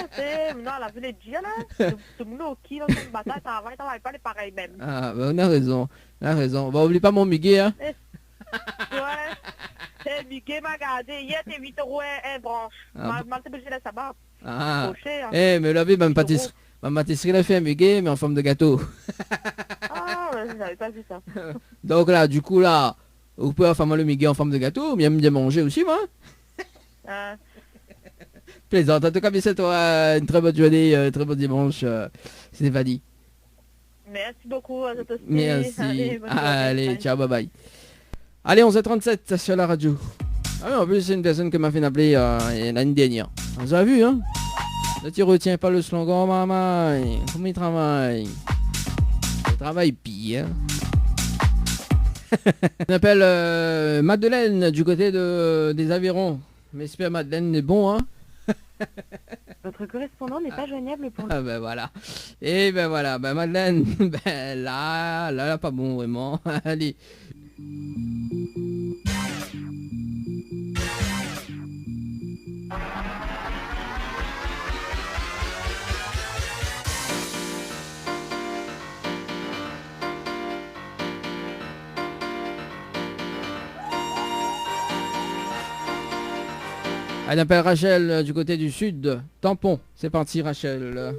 non, elle a vu les dire là, tout le monde au qui, là, le matin, travaille pas les pareils même. Ah, bah on a raison. Bon, oublie pas mon muguet, hein. Ouais. C'est Mickey m'a gardé. Hier, t'es 8 € un branche. Mal t'es obligé de ça bas. Ah. Mais là, ma pâtisserie l'a fait un muguet, mais en forme de gâteau. Ah, ouais, j'avais pas vu ça. Donc là, du coup, là, vous pouvez faire le muguet en forme de gâteau, bien manger aussi, moi. Plaisante. En tout cas, c'est toi. Une très bonne journée, très bon dimanche, Stéphanie. Merci beaucoup à toi aussi. Merci. Bonne Allez, journée. ciao, bye bye. Allez, 11h37 sur la radio. Ah oui, en plus, c'est une personne qui m'a fait appeler l'année dernière. Vous avez vu, hein? Là, tu retiens pas le slogan, maman. Comment il travaille? Il travaille pire. On appelle Madeleine du côté des Aveyron. Mais j'espère Madeleine est bon, hein? Votre correspondant n'est pas joignable pour Ah ben voilà. Et ben voilà, ben Madeleine, ben là, pas bon vraiment. Allez. Elle appelle Rachel du côté du sud. Tampon. C'est parti Rachel.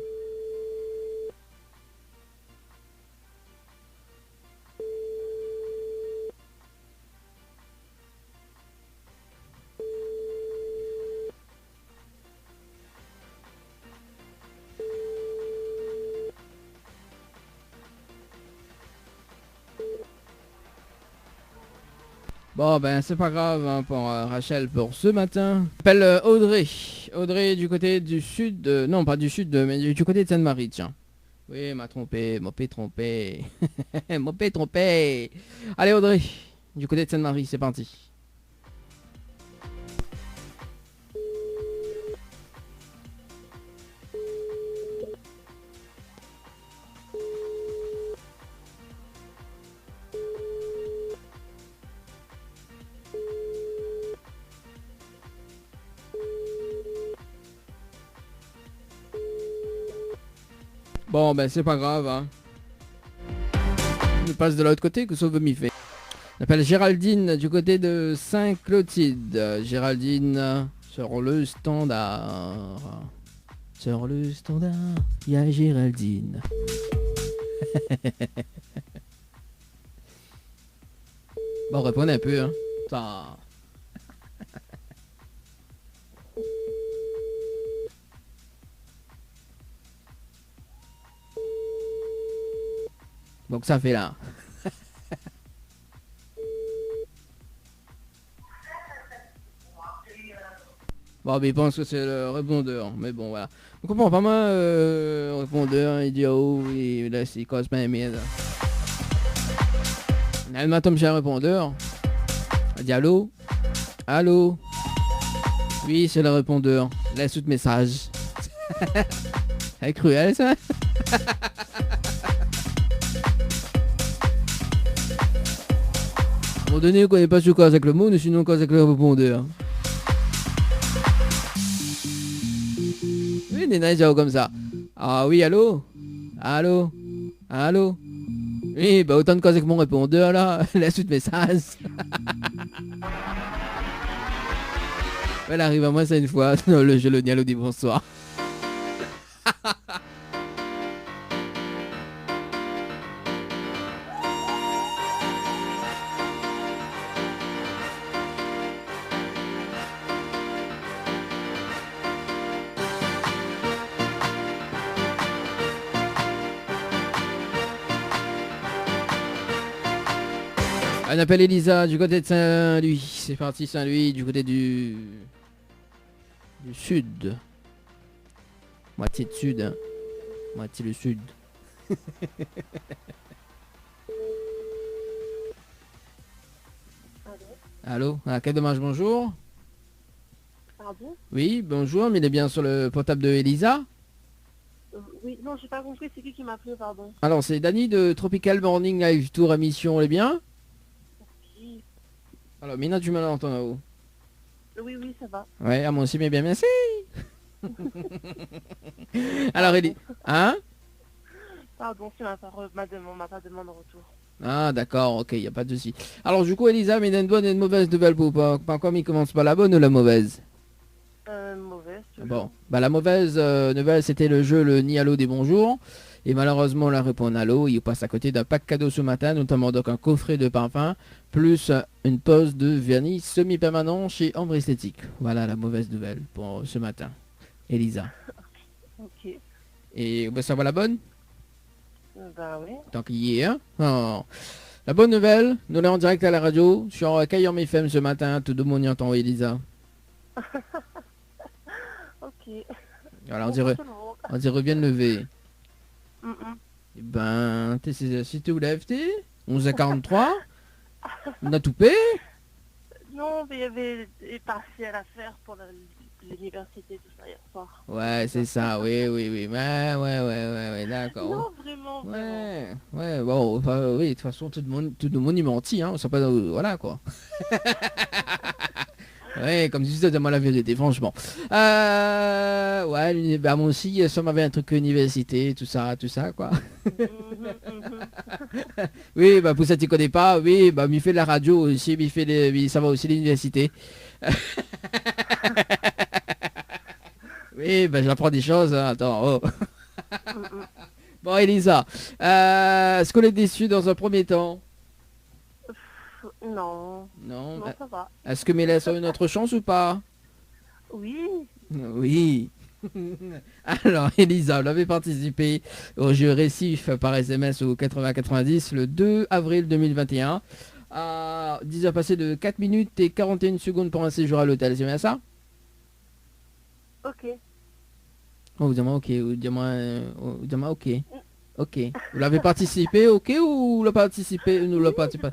Bon ben c'est pas grave hein, pour Rachel pour ce matin. Appelle Audrey. Audrey du côté du sud. Non pas du sud mais du côté de Sainte-Marie tiens. Oui m'a trompé. M'opé trompé. Allez Audrey. Du côté de Sainte-Marie c'est parti. Bon ben c'est pas grave hein. Je passe de l'autre côté que ça veut m'y faire. On appelle Géraldine du côté de Saint-Clotilde. Géraldine sur le standard. Sur le standard, il y a Géraldine. Bon répondez un peu hein. Ça... Donc ça fait là. Bon mais il pense que c'est le répondeur. Mais bon voilà. On comprend pas mal répondeur, idiot, et là c'est cause pas merde. Elle m'a tombé chez un répondeur. Elle dit allô? Allô? Oui c'est le répondeur. Laisse tout message. C'est cruel ça. À un moment donné, on connaît pas sur quoi avec le mot, mais sinon quoi avec le répondeur. Oui, des nice comme ça. Ah oui, allô? Allô? Allô? Oui, bah autant de causes avec mon répondeur là, laisse tout message. Elle arrive à moi ça une fois, dans le jeu le Nialo dit bonsoir. On appelle Elisa du côté de Saint-Louis. C'est parti Saint-Louis du côté du sud. Moitié de sud. Hein. Moitié le sud. Allô? Ah, quel dommage, bonjour. Pardon? Oui, bonjour, mais il est bien sur le portable de Elisa. Oui, non, j'ai pas compris, c'est qui m'a appelé, pardon. Alors, c'est Dany de Tropical Morning Live Tour émission, elle est bien? Oui. Alors, Mina, tu m'entends là-haut? Oui, oui, ça va. Ouais, à moi aussi, mais bien, merci. Alors, Elisa... Hein? Pardon, c'est ma pas demande en retour. Ah, d'accord, ok, y a pas de souci. Alors, du coup, Elisa, mais il y a une bonne et une mauvaise nouvelle pour pas comme il commence par la bonne ou la mauvaise? Mauvaise. Toujours. Bon, bah la mauvaise nouvelle, c'était le jeu le Nialo des bonjours. Et malheureusement, on la répond à l'eau. Il passe à côté d'un pack cadeau ce matin, notamment donc un coffret de parfum, plus une pose de vernis semi-permanent chez Ombre Esthétique. Voilà la mauvaise nouvelle pour ce matin. Elisa. Ok. Et ben, ça va la bonne? Bah oui. Tant qu'il y est, hein. Oh. La bonne nouvelle, nous sommes en direct à la radio, sur Kayom FM ce matin, tout le monde y entend Elisa. Ok. Voilà, on dirait bien lever. Eh ben, si tu lèves, 11h43, on a tout payé. Non, mais il y avait des partiels à faire pour l'université, tout ça hier soir. Ouais, c'est ça, oui. Ouais, d'accord. Non, vraiment. Ouais, bon, oui, de toute façon, tout le monde y mentit, hein, on sait pas, voilà, quoi. Ouais, comme tu disais, donne-moi la vérité, franchement. Ouais, bah, moi aussi, ça m'avait un truc université, tout ça, quoi. Oui, bah, pour ça, tu connais pas, oui, bah, il fait de la radio aussi, ça va aussi l'université. Oui, bah, j'apprends des choses, hein, attends, oh. Bon, Elisa, est-ce qu'on est déçu dans un premier temps? Non. Non, ça va. Est-ce que Mélès a une autre chance ou pas? Oui. Oui. Alors, Elisa, vous avez participé au jeu Récif par SMS au 80-90 le 2 avril 2021. À 10 heures passées de 4 minutes et 41 secondes pour un séjour à l'hôtel. C'est bien ça? Ok. Oh, vous dites-moi ok. Vous dites-moi ok. Ok. Vous l'avez participé, ok, ou vous l'avez participé, nous l'a participé?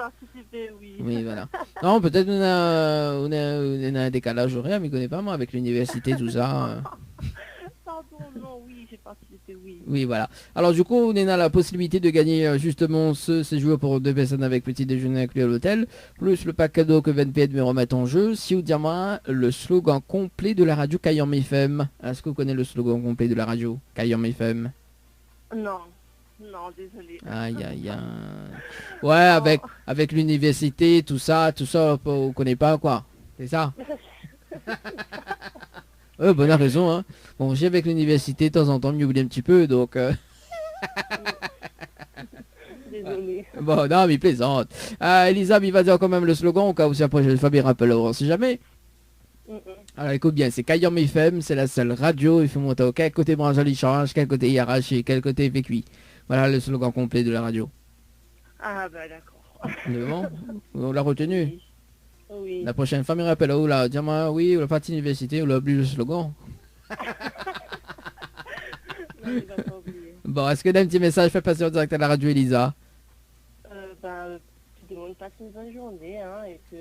Oui. Oui, voilà. Non, peut-être on a un décalage horaire, mais je connais pas moi avec l'université, tout ça. Pardon, non, oui, j'ai participé, oui. Oui, voilà. Alors du coup, on a la possibilité de gagner justement ce séjour pour 2 personnes avec petit déjeuner inclus à l'hôtel, plus le pack cadeau que VNP me remettre en jeu. Si vous dites-moi le slogan complet de la radio Kayom FM. Est-ce que vous connaissez le slogan complet de la radio Kayom FM? Non, désolé. Aïe. Ouais, avec l'université, tout ça, on connaît pas, quoi. C'est ça? Bonne raison, hein. Bon, j'ai avec l'université, de temps en temps, m'oublie un petit peu, donc... Désolé. Bon, non, mais plaisante. Elisa, il va dire quand même le slogan, au cas où c'est après, je Fabien rappelle, on sait jamais. Alors écoute bien, c'est Kayom FM, c'est la seule radio, il faut monter au quel côté branche change, quel côté il arrache et quel côté il fait cuit. Voilà le slogan complet de la radio. Ah bah d'accord. Devant, on l'a retenu. Oui. La prochaine fois, il me rappelle, oh là, dis-moi, oui, on l'a partie université, on a oublié le slogan. Non, il va pas oublier. Bon, est-ce que d'un petit message fait passer en direct à la radio, Elisa? Tout le monde passe une bonne journée, hein, et que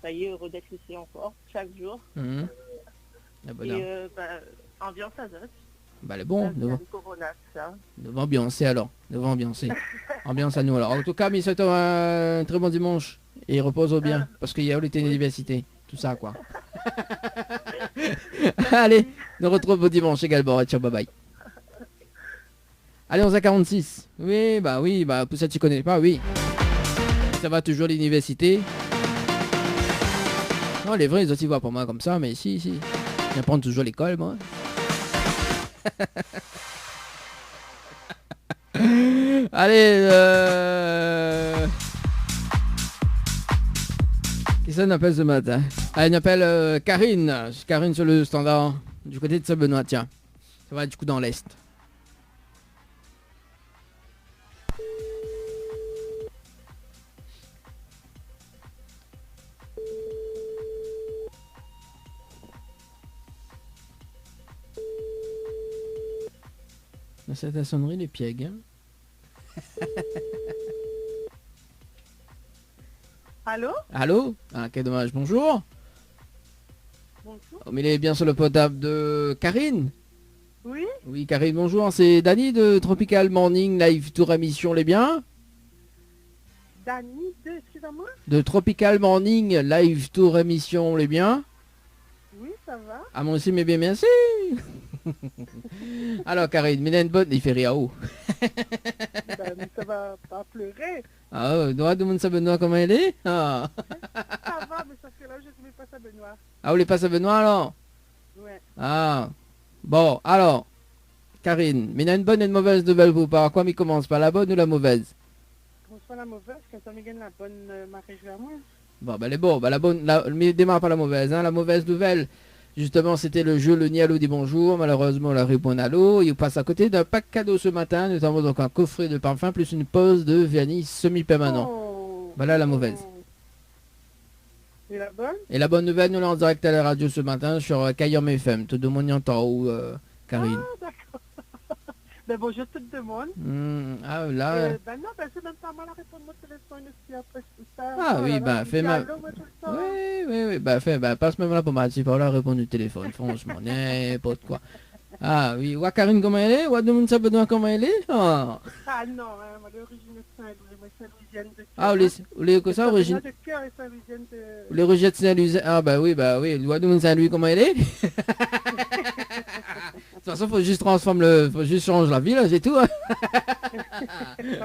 ça y est, heureux d'être ici encore, chaque jour. Ambiance à Zot. Bah, elle est bon, devant Corona, ça. Devant ambiancer alors, devant ambiancer. Ambiance à nous alors. En tout cas, mais souhaite un très bon dimanche et repose bien, parce qu'il y a l'été d'université, tout ça quoi. Allez, nous retrouvons au dimanche également, ciao, bye bye. Allez, 11h46. Oui, pour ça tu connais pas, oui. Ça va toujours l'université. Non, les vrais, ils aussi voient pour moi comme ça, mais si. J'apprends toujours l'école, moi. Allez, qui ça n'appelle ce matin? Elle m'appelle Karine. Karine sur le standard du côté de Saint-Benoît, tiens. Ça va du coup dans l'Est. C'est ta sonnerie, les piègues. Hein. Allô? Ah, quel dommage. Bonjour. Bonjour. Oh, mais il est bien sur le potable de Karine. Oui. Oui, Karine, bonjour. C'est Dany de Tropical Morning Live Tour Émission, les biens. Dany de, excusez-moi. De Tropical Morning Live Tour Émission, les biens. Oui, ça va. Ah, moi aussi, mais bien, merci. Alors, Karine, Mylène Bonne, il fait rire haut. Mais ça va pas pleurer. Ah, droit de mon Benoît, comment elle est? Ah. Ça va, mais ça fait là, je ne connais pas ça, Benoît. Ah, vous voulez pas ça, Benoît, alors? Ouais. Ah. Bon, alors, Karine, Mylène Bonne et une mauvaise nouvelle vous par quoi m'y commence? Par la bonne ou la mauvaise? Commence pas la mauvaise, quand on me gagne la bonne, ma région à moi. Bon, elle est bon. La bonne, mais démarre par la mauvaise, hein. La mauvaise nouvelle. Justement, c'était le jeu Le Nialo dit bonjour. Malheureusement, la répond à l'eau. Il passe à côté d'un pack cadeau ce matin, notamment donc un coffret de parfum plus une pose de vernis semi-permanent. Voilà la mauvaise. Et la bonne? Et la bonne nouvelle, nous l'avons en direct à la radio ce matin sur Kayom FM. Tout le monde y entend ou Karine? Ah, d'accord. Ben bonjour tout le monde. Ah là. Ben non, ben c'est même pas mal à répondre au téléphone aussi après tout ça. Ah oui, ben fais ma... Oui, ben passe même là pour ma pas là répondre du téléphone, franchement, n'importe quoi. Ah oui, ouais Karine comment elle est? Ouais, tout le monde sait besoin comment elle est? Ah non, moi l'origine de Saint-Louis, moi Saint-Louisienne de cœur. Ah, les que ça, origine de cœur et Saint-Louisienne de... Les rejets de Saint-Louis, ah bah oui, ouais, tout le monde Saint-Louis comment elle est? De toute façon, faut juste changer la ville, c'est tout. Hein.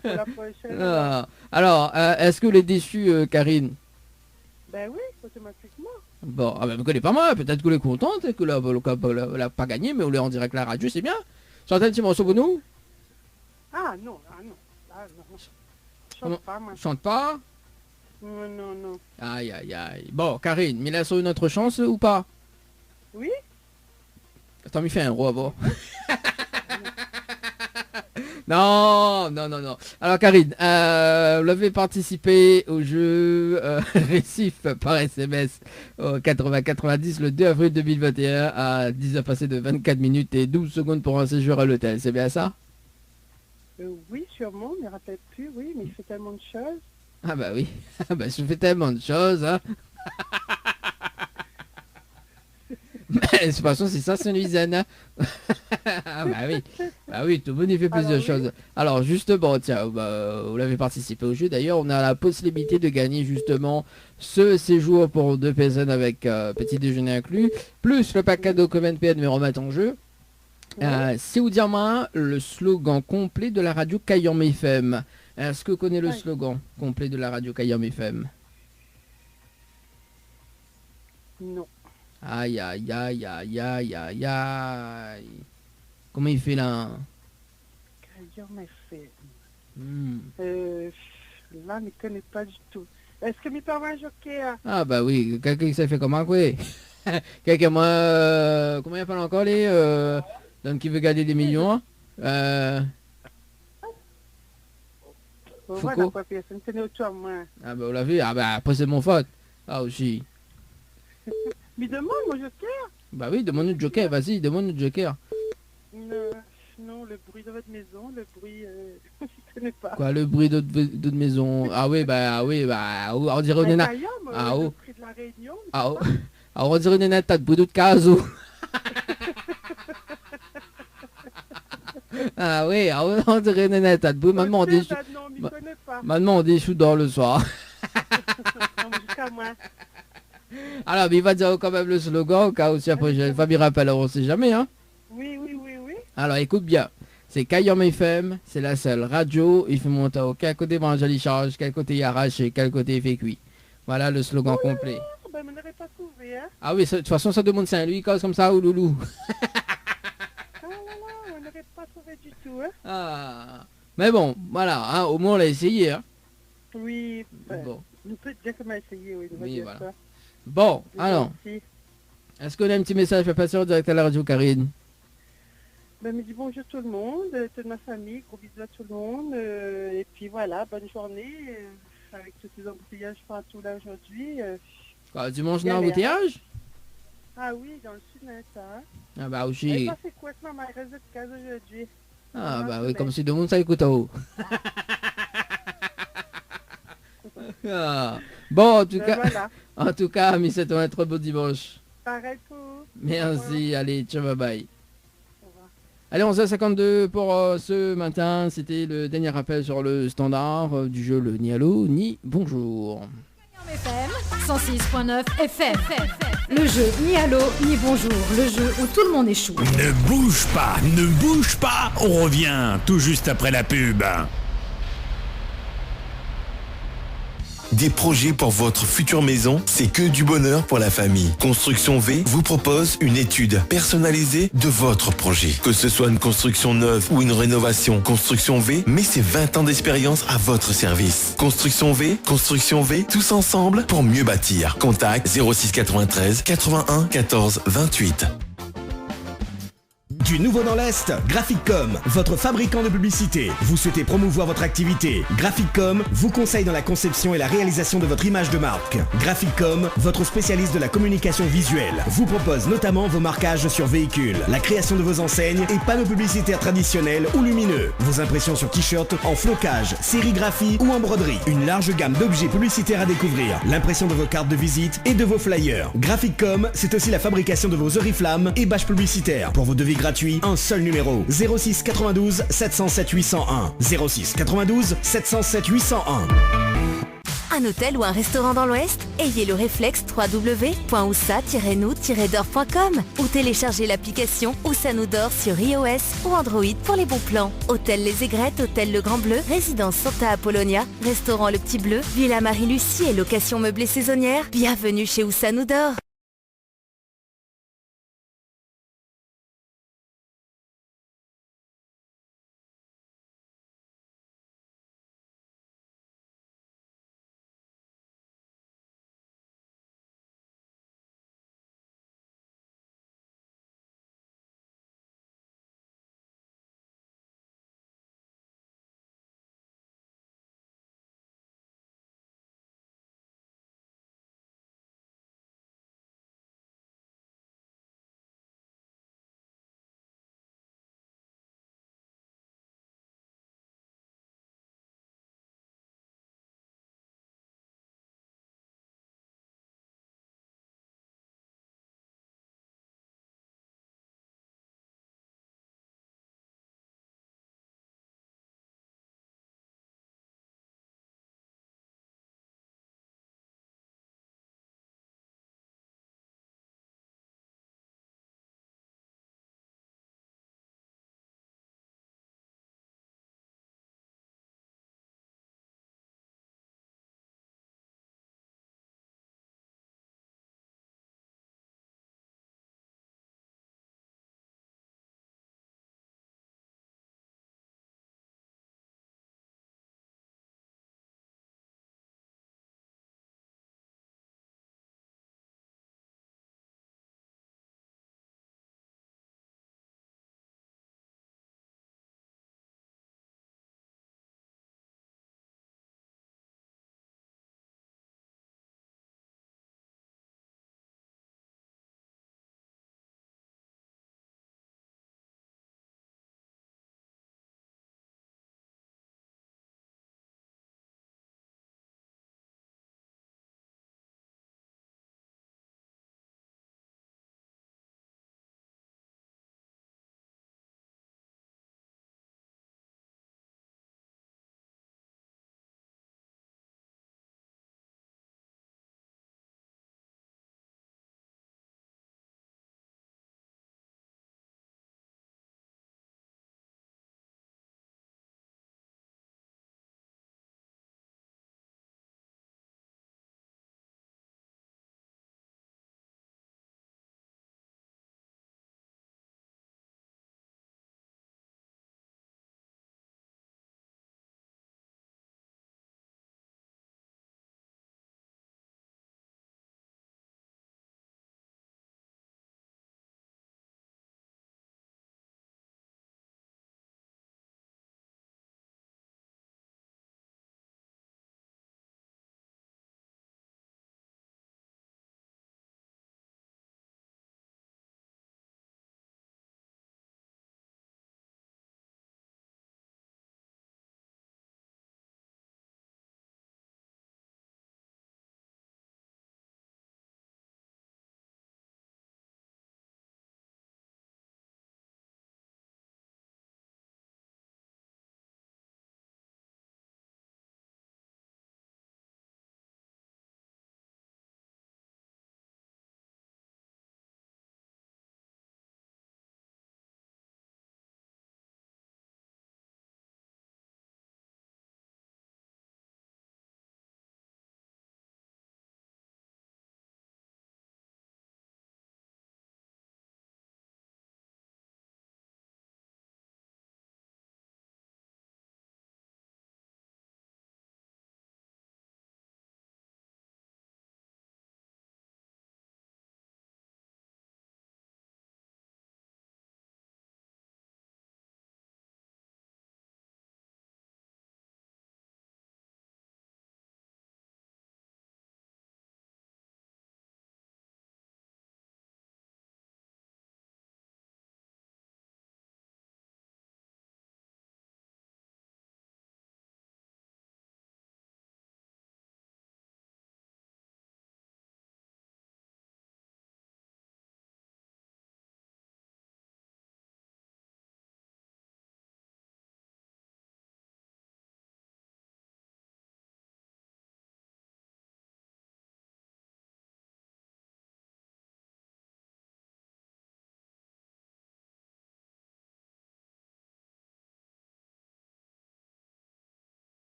Pour la prochaine. Ah. Alors, est-ce que les déçus, Karine? Ben oui, automatiquement. Bon, ah ben, vous connaissez pas moi, peut-être que vous êtes contente et que la pas gagné, mais on est en direct à la radio, c'est bien. Chantez un petit morceau pour nous? Ah non. Chante pas, moi. Chante pas? Non. Aïe. Bon, Karine, mais là sur une autre chance ou pas? Oui. Attends, il fait un roi, bon. Non. Alors Karine, vous avez participé au jeu Récif par SMS au 80-90 le 2 avril 2021 à 10h passées de 24 minutes et 12 secondes pour un séjour à l'hôtel, c'est bien ça? Oui, sûrement, je ne me rappelle plus, oui, mais il fait tellement de choses. Ah bah oui, je fais tellement de choses, hein. De toute façon, c'est ça, Saint-Louisiane. Ah bah oui, tout le monde y fait plusieurs choses. Alors justement, tiens, vous l'avez participé au jeu. D'ailleurs, on a la possibilité de gagner justement ce séjour pour 2 personnes avec petit déjeuner inclus, plus le pack cadeau Common PN mais remettre en jeu. Si vous dites moi le slogan complet de la radio Kayom FM. Est-ce que vous connaissez le slogan complet de la radio Kayom FM? Non. Aïe. Comment il fait là? Kayom FM. Là, je ne connais pas du tout. Est-ce que mes parents ont joker? Ah bah oui, quelqu'un qui s'est fait comment quoi? Quelqu'un moi... comment il appelle encore les... donc qui veut garder des millions? Foucault? Ah bah vous l'avez? Ah bah après c'est mon faute. Ah aussi. Mais demande mon joker. Bah oui, demande le joker, vas-y, demande le joker. Non, le bruit de votre maison, le bruit, je connais pas. Quoi, le bruit de votre maison? Ah oui, on dirait une nana. Ah oh. Le prix de la Réunion. Ah oh. Alors on dirait une nana, t'as de boudou de caso. Ah oui, on dirait une nana, t'as de boudou. Maman, on déchoue dans le soir. Non, jusqu'à moi. Alors, mais il va dire quand même le slogan, au cas où si après j'ai Fabien rappelle, on sait jamais, hein. Oui. Alors, écoute bien. C'est Kayom FM, c'est la seule radio. Il fait monter au quel côté Evangélie charge, quel côté il arrache et quel côté il fait cuit. Voilà le slogan complet. Ben, on n'aurait pas trouvé, hein. Ah oui, de toute façon, ça demande Saint-Louis, cause comme ça, ou loulou. On n'aurait pas trouvé du tout, hein. Ah. Mais bon, voilà, hein, au moins on l'a essayé, hein. Oui, bon. On peut dire qu'on a essayé, oui. Oui, voilà. Ça. Bon, alors, est-ce qu'on a un petit message à passer en direct à la radio, Karine? Ben, me dis bonjour tout le monde, toute ma famille, gros bisous à tout le monde, et puis voilà, bonne journée, avec tous ces embouteillages partout là aujourd'hui. Quoi, tu manges un embouteillage? Ah oui, dans le sud-est, hein. Ah bah aussi. Et ça fait quoi que maman reste de case aujourd'hui? Ah bah oui, comme si tout le monde ça écoute en haut. Ah. Bon, en tout cas, mais c'est un très beau dimanche. Pareil pour vous. Merci, allez, ciao, bye bye. Allez, 11h52 pour ce matin. C'était le dernier rappel sur le standard du jeu le ni allô ni bonjour. FM 106.9 FM. Le jeu ni allô ni bonjour. Le jeu où tout le monde échoue. Ne bouge pas. On revient tout juste après la pub. Des projets pour votre future maison, c'est que du bonheur pour la famille. Construction V vous propose une étude personnalisée de votre projet. Que ce soit une construction neuve ou une rénovation, Construction V met ses 20 ans d'expérience à votre service. Construction V, tous ensemble pour mieux bâtir. Contact 06 93 81 14 28. Du nouveau dans l'Est, Graphicom, votre fabricant de publicité. Vous souhaitez promouvoir votre activité? Graphicom vous conseille dans la conception et la réalisation de votre image de marque. Graphicom, votre spécialiste de la communication visuelle, vous propose notamment vos marquages sur véhicules, la création de vos enseignes et panneaux publicitaires traditionnels ou lumineux, vos impressions sur t-shirt en flocage, sérigraphie ou en broderie, une large gamme d'objets publicitaires à découvrir, l'impression de vos cartes de visite et de vos flyers. Graphicom, c'est aussi la fabrication de vos oriflammes et bâches publicitaires. Pour vos devis gratuits, un seul numéro, 06 92 707 801. 06 92 707 801. Un hôtel ou un restaurant dans l'Ouest? Ayez le réflexe www.oussa-nous-dor.com ou téléchargez l'application Oussa Nous Dor sur iOS ou Android pour les bons plans. Hôtel Les Aigrettes, Hôtel Le Grand Bleu, Résidence Santa Apollonia, Restaurant Le Petit Bleu, Villa Marie-Lucie et location meublée saisonnière. Bienvenue chez Oussa Nous Dor.